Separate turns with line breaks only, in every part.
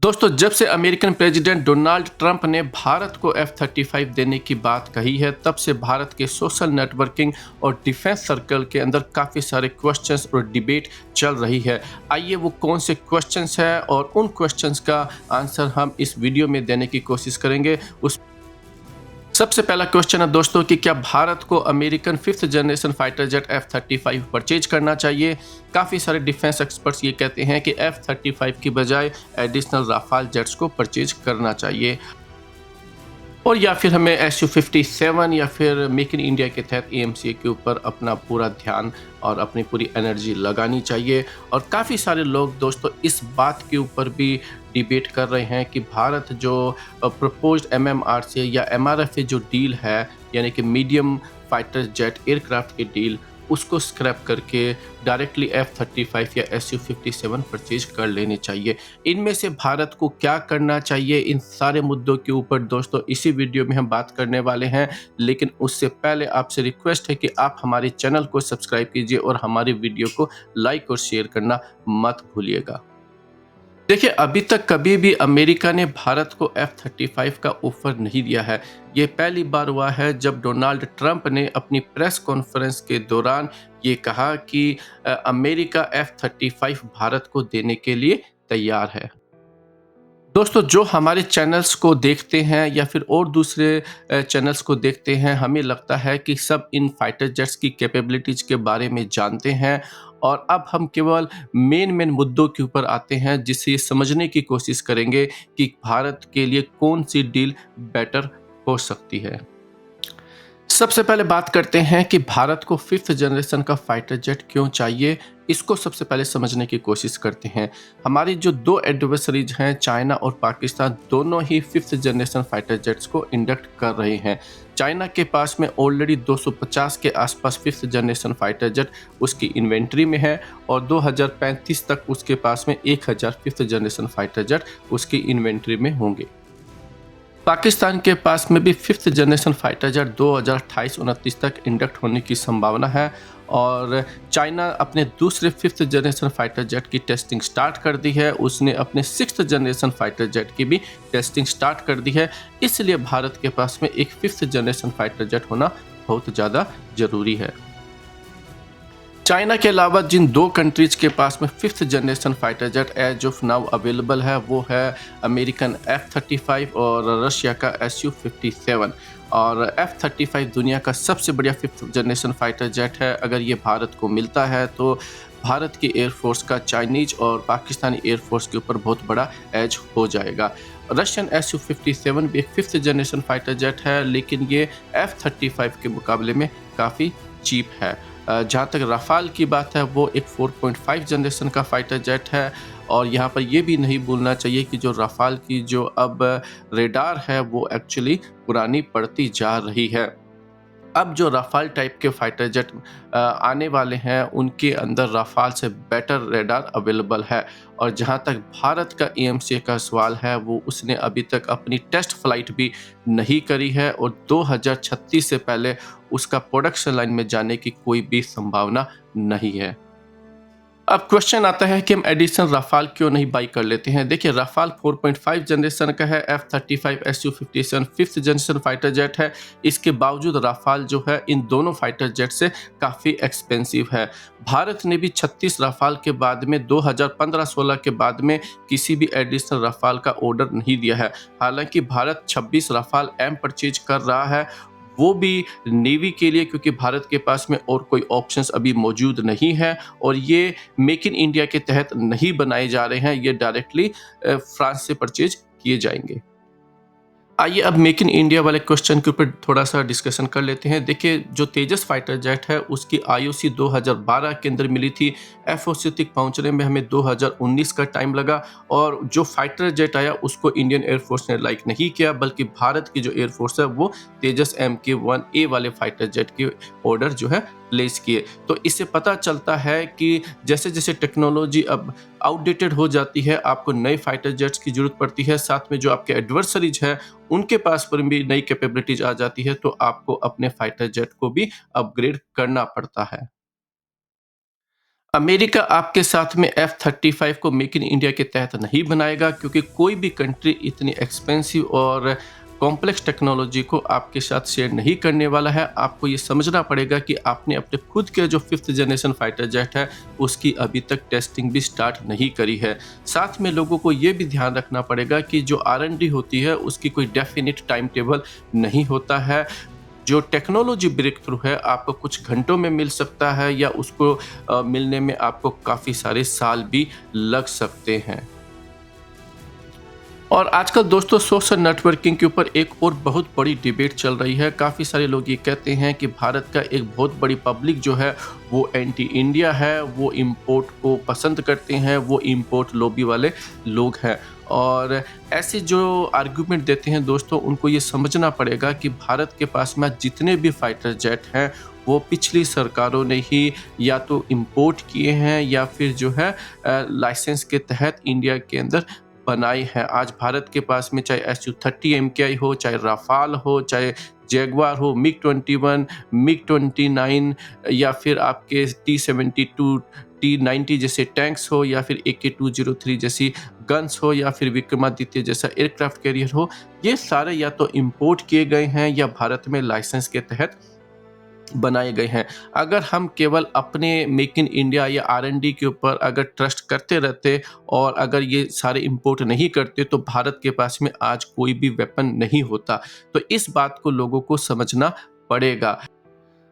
दोस्तों, जब से अमेरिकन प्रेसिडेंट डोनाल्ड ट्रंप ने भारत को F-35 देने की बात कही है, तब से भारत के सोशल नेटवर्किंग और डिफेंस सर्कल के अंदर काफ़ी सारे क्वेश्चंस और डिबेट चल रही है। आइए वो कौन से क्वेश्चंस हैं और उन क्वेश्चंस का आंसर हम इस वीडियो में देने की कोशिश करेंगे। उस सबसे पहला क्वेश्चन है दोस्तों कि क्या भारत को American fifth generation fighter jet F-35 purchase करना चाहिए। काफ़ी सारे डिफेंस एक्सपर्ट्स ये कहते हैं कि F-35 की बजाय एडिशनल राफाल जेट्स को परचेज करना चाहिए और या फिर हमें Su-57 या फिर मेक इन इंडिया के तहत AMCA के ऊपर अपना पूरा ध्यान और अपनी पूरी एनर्जी लगानी चाहिए। और काफ़ी सारे लोग दोस्तों इस बात के ऊपर भी डिबेट कर रहे हैं कि भारत जो प्रपोज्ड MMRCA या MRFA जो डील है, यानी कि मीडियम फाइटर जेट एयरक्राफ्ट की डील, उसको स्क्रैप करके डायरेक्टली F-35 या Su-57 परचेज कर लेने चाहिए। इनमें से भारत को क्या करना चाहिए, इन सारे मुद्दों के ऊपर दोस्तों इसी वीडियो में हम बात करने वाले हैं। लेकिन उससे पहले आपसे रिक्वेस्ट है कि आप हमारे चैनल को सब्सक्राइब कीजिए और हमारी वीडियो को लाइक और शेयर करना मत भूलिएगा। देखिए, अभी तक कभी भी अमेरिका ने भारत को F-35 का ऑफर नहीं दिया है। ये पहली बार हुआ है जब डोनाल्ड ट्रंप ने अपनी प्रेस कॉन्फ्रेंस के दौरान ये कहा कि अमेरिका F-35 भारत को देने के लिए तैयार है। दोस्तों, जो हमारे चैनल्स को देखते हैं या फिर और दूसरे चैनल्स को देखते हैं, हमें लगता है कि सब इन फाइटर जेट्स की कैपेबिलिटीज़ के बारे में जानते हैं। और अब हम केवल मेन मुद्दों के ऊपर आते हैं, जिससे ये समझने की कोशिश करेंगे कि भारत के लिए कौन-सी डील बेटर हो सकती है। सबसे पहले बात करते हैं कि भारत को फिफ्थ जनरेशन का फाइटर जेट क्यों चाहिए। इसको सबसे पहले समझने की कोशिश करते हैं। हमारी जो दो एडवर्सरीज हैं, चाइना और पाकिस्तान, दोनों ही फिफ्थ जनरेशन फाइटर जेट्स को इंडक्ट कर रहे हैं। चाइना के पास में ऑलरेडी 250 के आसपास फिफ्थ जनरेशन फाइटर जेट उसकी इन्वेंट्री में है और 2035 तक उसके पास में 1000 फिफ्थ जनरेशन फाइटर जेट उसकी इन्वेंट्री में होंगे। पाकिस्तान के पास में भी फिफ्थ जनरेशन फाइटर जेट 2028-29 तक इंडक्ट होने की संभावना है। और चाइना अपने दूसरे फिफ्थ जनरेशन फाइटर जेट की टेस्टिंग स्टार्ट कर दी है। उसने अपने सिक्स्थ जनरेशन फाइटर जेट की भी टेस्टिंग स्टार्ट कर दी है। इसलिए भारत के पास में एक फिफ्थ जनरेशन फाइटर जेट होना बहुत ज़्यादा ज़रूरी है। चाइना के अलावा जिन दो कंट्रीज के पास में fifth generation fighter jet as of now available है, वो है अमेरिकन F-35 और रशिया का Su-57। और F-35 दुनिया का सबसे बढ़िया फिफ्थ जनरेशन फाइटर जेट है। अगर ये भारत को मिलता है तो भारत की एयरफोर्स का चाइनीज और पाकिस्तानी एयरफोर्स के ऊपर बहुत बड़ा एज हो जाएगा। रशियन Su-57 भी एक फिफ्थ जनरेशन फाइटर जेट है, लेकिन ये F-35 के मुकाबले में काफ़ी चीप है। जहाँ तक राफाल की बात है, वो एक 4.5 जनरेशन का फाइटर जेट है। और यहाँ पर ये भी नहीं भूलना चाहिए कि जो राफाल की जो अब रेडार है, वो एक्चुअली पुरानी पड़ती जा रही है। अब जो राफाल टाइप के फाइटर जेट आने वाले हैं, उनके अंदर राफाल से बेटर रेडार अवेलेबल है। और जहां तक भारत का AMCA का सवाल है, वो उसने अभी तक अपनी टेस्ट फ्लाइट भी नहीं करी है और 2036 से पहले उसका प्रोडक्शन लाइन में जाने की कोई भी संभावना नहीं है। अब क्वेश्चन आता है कि हम एडिशनल राफाल क्यों नहीं बाई कर लेते हैं। देखिए, राफाल 4.5 जनरेशन का है, F-35 Su-57 fifth generation fighter jet है। इसके बावजूद राफाल जो है इन दोनों फाइटर जेट से काफ़ी एक्सपेंसिव है। भारत ने भी 36 राफाल के बाद में 2015-16 के बाद में किसी भी एडिशनल राफाल का ऑर्डर नहीं दिया है। हालांकि भारत 26 राफाल एम परचेज कर रहा है, वो भी नेवी के लिए, क्योंकि भारत के पास में और कोई ऑप्शंस अभी मौजूद नहीं है। और ये मेक इन इंडिया के तहत नहीं बनाए जा रहे हैं, ये डायरेक्टली फ्रांस से परचेज किए जाएंगे। आइए अब मेक इन इंडिया वाले क्वेश्चन के ऊपर थोड़ा सा डिस्कशन कर लेते हैं। देखिए, जो तेजस फाइटर जेट है, उसकी IOC 2012 के अंदर मिली थी। FOC तक पहुंचने में हमें 2019 का टाइम लगा। और जो फाइटर जेट आया उसको इंडियन एयरफोर्स ने लाइक नहीं किया, बल्कि भारत की जो एयरफोर्स है वो तेजस MK-1A वाले फाइटर जेट के ऑर्डर जो है प्लेस किए। तो इससे पता चलता है कि जैसे जैसे टेक्नोलॉजी अब आउटडेटेड हो जाती है, आपको नए फाइटर जेट्स की जरूरत पड़ती है। साथ में जो आपके एडवर्सरीज है, उनके पास पर भी नई कैपेबिलिटीज आ जाती है, तो आपको अपने फाइटर जेट को भी अपग्रेड करना पड़ता है। अमेरिका आपके साथ में F-35 को मेक इन इंडिया के तहत नहीं बनाएगा, क्योंकि कोई भी कंट्री इतनी एक्सपेंसिव और कॉम्प्लेक्स टेक्नोलॉजी को आपके साथ शेयर नहीं करने वाला है। आपको ये समझना पड़ेगा कि आपने अपने खुद के जो 5th जनरेशन फाइटर जेट है, उसकी अभी तक टेस्टिंग भी स्टार्ट नहीं करी है। साथ में लोगों को ये भी ध्यान रखना पड़ेगा कि जो R&D होती है, उसकी कोई डेफिनिट टाइम टेबल नहीं होता है। जो टेक्नोलॉजी ब्रेक थ्रू है, आपको कुछ घंटों में मिल सकता है, या उसको मिलने में आपको काफ़ी सारे साल भी लग सकते हैं। और आजकल दोस्तों सोशल नेटवर्किंग के ऊपर एक और बहुत बड़ी डिबेट चल रही है। काफ़ी सारे लोग ये कहते हैं कि भारत का एक बहुत बड़ी पब्लिक जो है वो एंटी इंडिया है, वो इम्पोर्ट को पसंद करते हैं, वो इम्पोर्ट लॉबी वाले लोग हैं। और ऐसे जो आर्गुमेंट देते हैं दोस्तों, उनको ये समझना पड़ेगा कि भारत के पास में जितने भी फाइटर जेट हैं, वो पिछली सरकारों ने ही या तो इम्पोर्ट किए हैं, या फिर जो है लाइसेंस के तहत इंडिया के अंदर बनाई है। आज भारत के पास में चाहे SU-30 MKI हो, चाहे राफाल हो, चाहे जैगवार हो, मिग-21, मिग-29, या फिर आपके T-72, T-90 जैसे टैंक्स हो, या फिर AK-203 जैसी गन्स हो, या फिर विक्रमादित्य जैसा एयरक्राफ्ट कैरियर हो, ये सारे या तो इम्पोर्ट किए गए हैं या भारत में लाइसेंस के तहत बनाए गए हैं। अगर हम केवल अपने मेक इन इंडिया या R&D के ऊपर अगर ट्रस्ट करते रहते, और अगर ये सारे इंपोर्ट नहीं करते, तो भारत के पास में आज कोई भी वेपन नहीं होता। तो इस बात को लोगों को समझना पड़ेगा।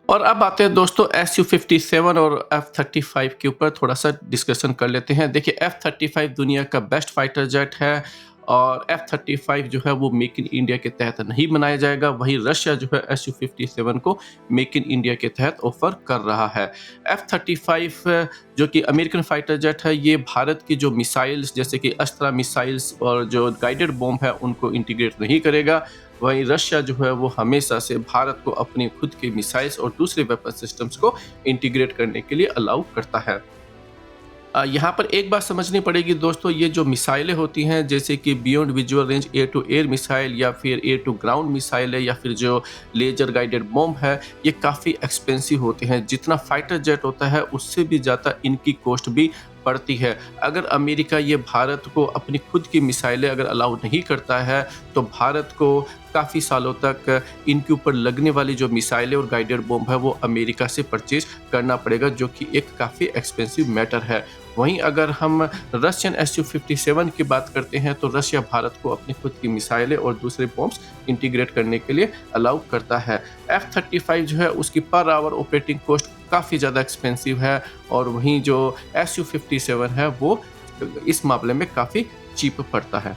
और अब आते हैं दोस्तों SU-57 और F-35 के ऊपर थोड़ा सा डिस्कशन कर लेते हैं। देखिए, F-35 दुनिया का बेस्ट फाइटर जेट है, और F-35 जो है वो मेक इन इंडिया के तहत नहीं बनाया जाएगा। वहीं रशिया जो है SU-57 को मेक इन इंडिया के तहत ऑफर कर रहा है। F-35 जो कि अमेरिकन फाइटर जेट है, ये भारत की जो मिसाइल्स जैसे कि अस्त्रा मिसाइल्स और जो गाइडेड बॉम्ब है, उनको इंटीग्रेट नहीं करेगा। वहीं रशिया जो है वो हमेशा से भारत को अपनी खुद की मिसाइल्स और दूसरे वेपन सिस्टम्स को इंटीग्रेट करने के लिए अलाउ करता है। यहाँ पर एक बात समझनी पड़ेगी दोस्तों, ये जो मिसाइलें होती हैं, जैसे कि beyond visual range air to air missile, या फिर एयर टू ग्राउंड मिसाइल है, या फिर जो लेजर गाइडेड बॉम्ब है, ये काफ़ी एक्सपेंसिव होते हैं। जितना फाइटर जेट होता है, उससे भी ज़्यादा इनकी कॉस्ट भी पड़ती है। अगर अमेरिका ये भारत को अपनी खुद की मिसाइलें अगर अलाउ नहीं करता है, तो भारत को काफ़ी सालों तक इनके ऊपर लगने वाली जो मिसाइलें और गाइडेड बॉम्ब है, वो अमेरिका से परचेज करना पड़ेगा, जो कि एक काफ़ी एक्सपेंसिव मैटर है। वहीं अगर हम रशियन SU-57 की बात करते हैं, तो रशिया भारत को अपनी खुद की मिसाइलें और दूसरे बॉम्ब्स इंटीग्रेट करने के लिए अलाउ करता है। F-35 जो है, उसकी पर आवर ऑपरेटिंग कॉस्ट काफ़ी ज़्यादा एक्सपेंसिव है, और वहीं जो SU-57 है, वो इस मामले में काफ़ी चीप पड़ता है।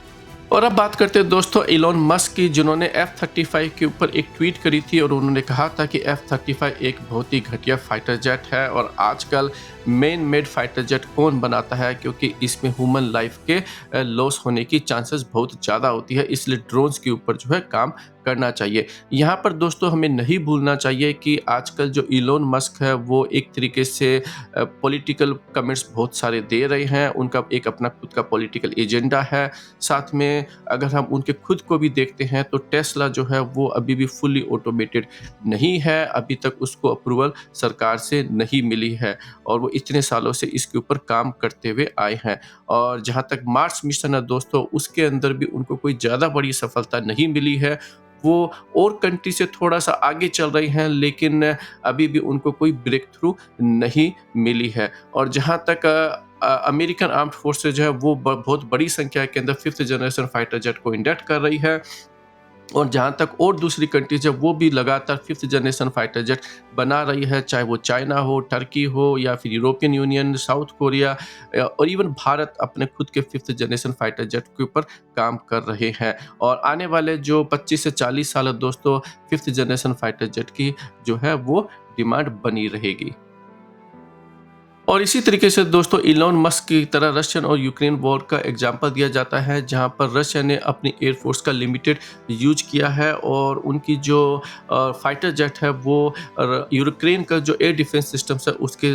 और अब बात करते हैं दोस्तों इलॉन मस्क की, जिन्होंने F-35 के ऊपर एक ट्वीट करी थी, और उन्होंने कहा था कि F-35 एक बहुत ही घटिया फाइटर जेट है, और आजकल मैन मेड फाइटर जेट कौन बनाता है, क्योंकि इसमें ह्यूमन लाइफ के लॉस होने की चांसेस बहुत ज़्यादा होती है, इसलिए ड्रोन्स के ऊपर जो है काम करना चाहिए। यहाँ पर दोस्तों हमें नहीं भूलना चाहिए कि आजकल जो इलॉन मस्क है, वो एक तरीके से पॉलिटिकल कमेंट्स बहुत सारे दे रहे हैं। उनका एक अपना खुद का पॉलिटिकल एजेंडा है। साथ में अगर हम उनके खुद को भी देखते हैं, तो टेस्ला जो है वो अभी भी फुल्ली ऑटोमेटेड नहीं है, अभी तक उसको अप्रूवल सरकार से नहीं मिली है, और वो इतने सालों से इसके ऊपर काम करते हुए आए हैं। और जहाँ तक मार्स मिशन है दोस्तों, उसके अंदर भी उनको कोई ज़्यादा बड़ी सफलता नहीं मिली है। वो और कंट्री से थोड़ा-सा आगे चल रही हैं, लेकिन अभी भी उनको कोई ब्रेक थ्रू नहीं मिली है। और जहाँ तक अमेरिकन आर्म्ड फोर्सेज है, वो बहुत बड़ी संख्या के अंदर 5th जनरेशन फाइटर जेट को इंडक्ट कर रही है। और जहाँ तक और दूसरी कंट्रीज है, वो भी लगातार 5th जनरेशन फाइटर जेट बना रही है, चाहे वो चाइना हो, टर्की हो, या फिर यूरोपियन यूनियन, साउथ कोरिया, और इवन भारत अपने खुद के 5th जनरेशन फाइटर जेट के ऊपर काम कर रहे हैं। और आने वाले जो 25 से 40 साल है दोस्तों, 5th जनरेशन फाइटर जेट की जो है वो डिमांड बनी रहेगी। और इसी तरीके से दोस्तों इलॉन मस्क की तरह रशियन और यूक्रेन वॉर का एग्जांपल दिया जाता है, जहां पर रशिया ने अपनी एयरफोर्स का लिमिटेड यूज किया है, और उनकी जो फाइटर जेट है वो यूक्रेन का जो एयर डिफेंस सिस्टम्स है उसके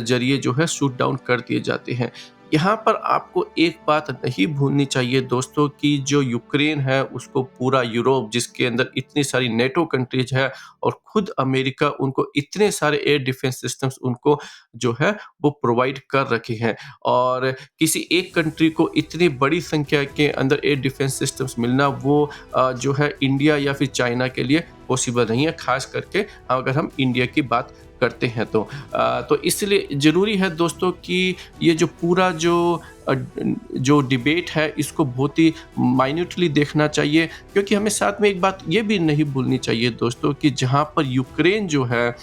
जरिए जो है शूट डाउन कर दिए जाते हैं। यहाँ पर आपको एक बात नहीं भूलनी चाहिए दोस्तों कि जो यूक्रेन है उसको पूरा यूरोप जिसके अंदर इतनी सारी नेटो कंट्रीज है और खुद अमेरिका उनको इतने सारे एयर डिफेंस सिस्टम्स उनको जो है वो प्रोवाइड कर रखे हैं। और किसी एक कंट्री को इतनी बड़ी संख्या के अंदर एयर डिफेंस सिस्टम्स मिलना वो जो है इंडिया या फिर चाइना के लिए पॉसिबल नहीं है, खास करके अगर हम इंडिया की बात करते हैं तो इसलिए ज़रूरी है दोस्तों कि ये जो पूरा जो डिबेट है इसको बहुत ही माइन्यूटली देखना चाहिए, क्योंकि हमें साथ में एक बात ये भी नहीं भूलनी चाहिए दोस्तों कि जहाँ पर यूक्रेन जो है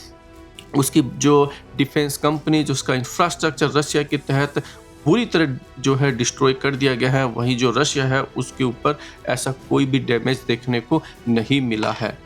उसकी जो डिफेंस कंपनी जो उसका इंफ्रास्ट्रक्चर रशिया के तहत पूरी तरह जो है डिस्ट्रॉय कर दिया गया है, वहीं जो रशिया है उसके ऊपर ऐसा कोई भी डैमेज देखने को नहीं मिला है।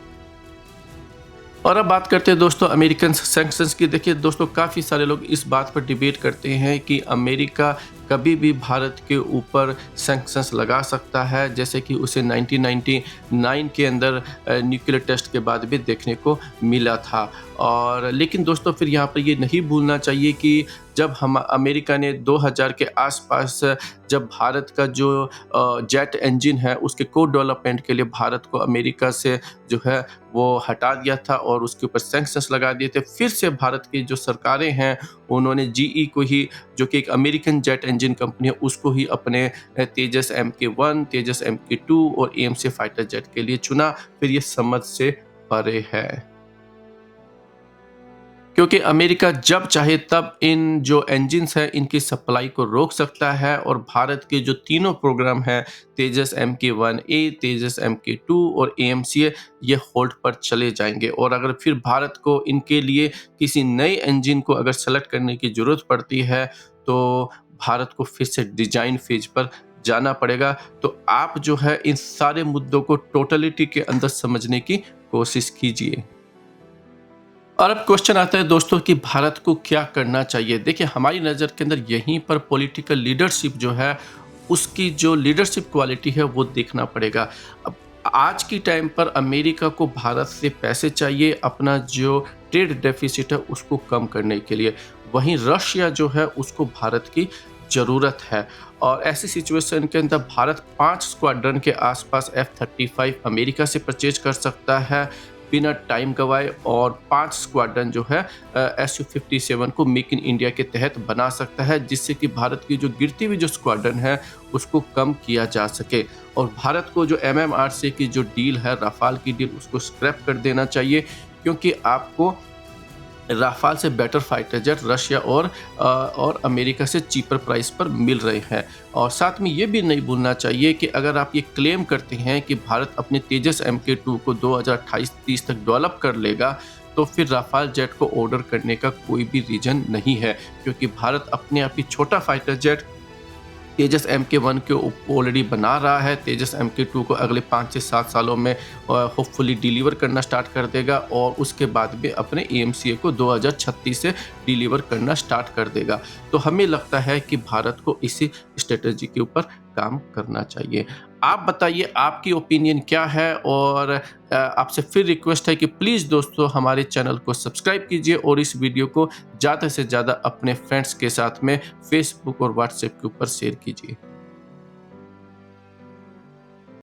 और अब बात करते हैं दोस्तों अमेरिकन सैंक्शंस की। देखिए दोस्तों, काफ़ी सारे लोग इस बात पर डिबेट करते हैं कि अमेरिका कभी भी भारत के ऊपर सैंक्शंस लगा सकता है, जैसे कि उसे 1999 के अंदर न्यूक्लियर टेस्ट के बाद भी देखने को मिला था। और लेकिन दोस्तों फिर यहाँ पर ये नहीं भूलना चाहिए कि जब हम अमेरिका ने 2000 के आसपास जब भारत का जो जेट इंजन है उसके को डेवलपमेंट के लिए भारत को अमेरिका से जो है वो हटा दिया था और उसके ऊपर सैंक्शंस लगा दिए थे। फिर से भारत की जो सरकारें हैं उन्होंने जीई को ही, जो कि एक अमेरिकन जेट इंजन कंपनी है, उसको ही अपने तेजस MK1, तेजस MK2 और एएमसी फाइटर जेट के लिए चुना। फिर ये समझ से परे है, क्योंकि अमेरिका जब चाहे तब इन जो इंजन्स हैं इनकी सप्लाई को रोक सकता है और भारत के जो तीनों प्रोग्राम हैं तेजस MK1A, तेजस MK2 और AMCA ये होल्ड पर चले जाएंगे। और अगर फिर भारत को इनके लिए किसी नए इंजन को अगर सेलेक्ट करने की ज़रूरत पड़ती है तो भारत को फिर से डिजाइन फेज पर जाना पड़ेगा। तो आप जो है इन सारे मुद्दों को टोटलिटी के अंदर समझने की कोशिश कीजिए। और अब क्वेश्चन आता है दोस्तों कि भारत को क्या करना चाहिए। देखिए हमारी नज़र के अंदर यहीं पर पॉलिटिकल लीडरशिप जो है उसकी जो लीडरशिप क्वालिटी है वो देखना पड़ेगा। अब आज की टाइम पर अमेरिका को भारत से पैसे चाहिए अपना जो ट्रेड डेफिसिट है उसको कम करने के लिए, वहीं रशिया जो है उसको भारत की ज़रूरत है। और ऐसी सिचुएशन के अंदर भारत 5 स्क्वाड्रन के आसपास F-35 अमेरिका से परचेज कर सकता है बिना टाइम गवाए, और 5 स्क्वाड्रन जो है Su-57 को मेक इन इंडिया के तहत बना सकता है, जिससे कि भारत की जो गिरती हुई जो स्क्वाड्रन है उसको कम किया जा सके। और भारत को जो MMRC की जो डील है, राफाल की डील, उसको स्क्रैप कर देना चाहिए, क्योंकि आपको राफाल से बेटर फाइटर जेट रशिया और अमेरिका से चीपर प्राइस पर मिल रहे हैं। और साथ में ये भी नहीं भूलना चाहिए कि अगर आप ये क्लेम करते हैं कि भारत अपने तेजस MK2 को 2028-30 तक डेवलप कर लेगा, तो फिर राफाल जेट को ऑर्डर करने का कोई भी रीज़न नहीं है, क्योंकि भारत अपने आप ही छोटा फाइटर जेट तेजस MK1 को ऑलरेडी बना रहा है। तेजस MK2 को अगले 5 से 7 सालों में होपफुली डिलीवर करना स्टार्ट कर देगा और उसके बाद भी अपने AMCA को 2036 से डिलीवर करना स्टार्ट कर देगा। तो हमें लगता है कि भारत को इसी स्ट्रेटजी के ऊपर काम करना चाहिए। आप बताइए आपकी ओपिनियन क्या है। और आपसे फिर रिक्वेस्ट है कि प्लीज़ दोस्तों हमारे चैनल को सब्सक्राइब कीजिए और इस वीडियो को ज़्यादा से ज़्यादा अपने फ्रेंड्स के साथ में फेसबुक और व्हाट्सएप के ऊपर शेयर कीजिए।